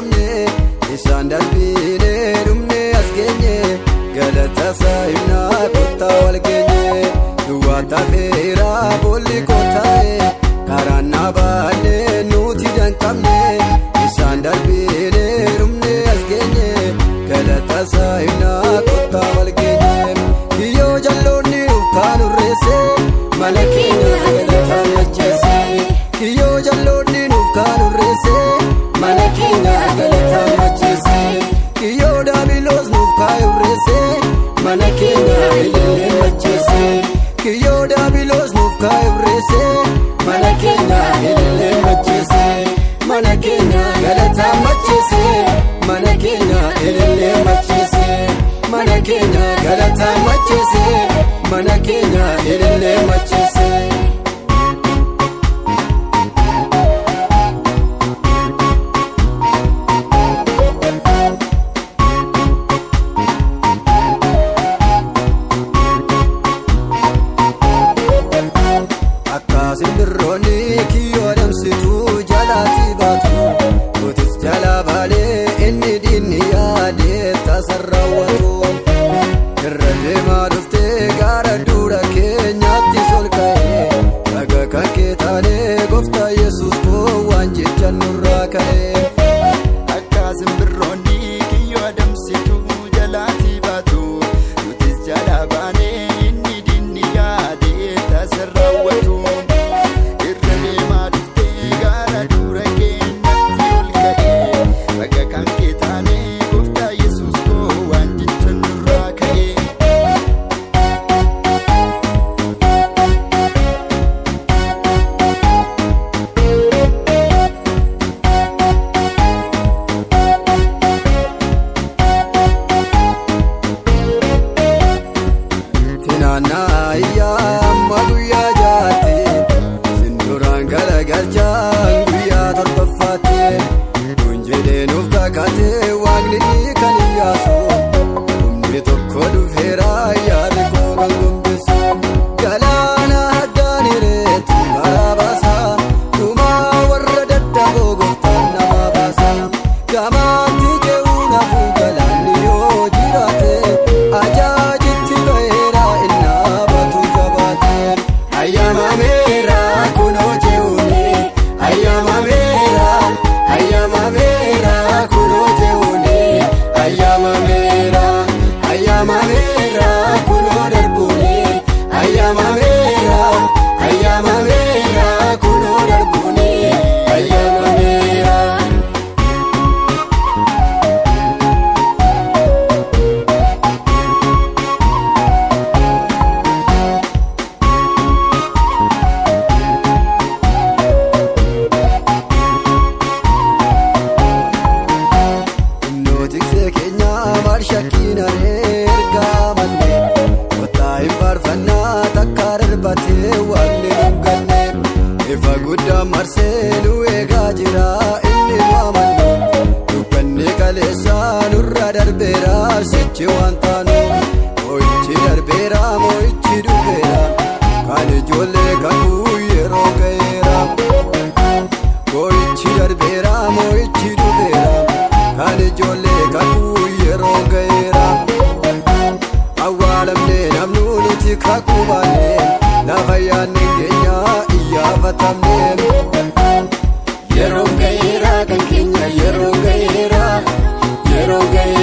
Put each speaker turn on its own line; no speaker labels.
qabne isaan darbine dhumne as geenye galata saayinaa kottaa wal geenye duwwaa tafeera boolli kottaa'e karaan naabaanne nuti danqabne isaan darbine dhumne as geenye galata saayinaa kottaa wal geenye kiyyoo jalloonni ufkaan urreesse mana keenya galata macheesse kiyyoo jalloonni ufkaan urreesse mana keenya galata macheesse kiyyoo daabiloos ufkaan urreesse mana keenya ilillee macheesse kiyyoo daabiloos ufkaan urreesse mana keenya ilillee macheesse mana keenya galata macheesse mana keenya ilillee macheesse mana keenya galata macheesse mana keenya ilillee macheesse. Simbirroonni kiyyoo adamsituu jalaatii baatu nutis jalaa baalee inni diinni yaadee taasisa raawwatu irra deemaa dhuftee gaara dura keenyaatti sol ka'ee dhaga kan kee taanee gooftaa Yesuus koo waan jecha nurraa ka'ee.
Akka simbirroonni kiyyoo adamsituu jalaatii baatu nutis jalaa baanee inni diinni yaadee taasisa raawwatu.
Amma guyyaa jaatti sinduraan galagalchaan guyyaa torbaffaatti kun jedhee nuuf kakatee waaqni kan iyyaasu humni tokko dhufeera yaadni koo kan gombisu galaana addaan hireetti karaa baasa dhumaa warra dadhaboo gooftaan nama baasa gamaatti ce'uu nafuu galaanni yoo jiraate ajaajitti ba'eera innaa batu jabaate ayyamameera kunoo je'uuni ayyamameera ayyamameera kunoo je'uuni ayyamameera ayyamameera kunoo darbuuni ayyamameera ayyamameera kunoo darbuuni ayyamameera. Tiksee keenya maal shakkiina ergaa malle kottaa hin faarfannaa takka darbatee waaqni nuuf ganne ifa guddaa marsee nu eegaa jira inni nu amannu dubbanni kaleessaa nurra darbeera sichi waan taanu mo'ichi darbeera mo'ichi dhufeera kan ijoollee kakuu yeroo ga'eera mo'ichi darbeera mo'ichi dhufeera kan ijoollee kakuu yeroo ga'eera awwaalamnee namnu nuti kakuu baanee lafa yaadne keenya iyyaafatamnee yeroo ga'eera kan keenya yeroo ga'eera yeroo ga'eera.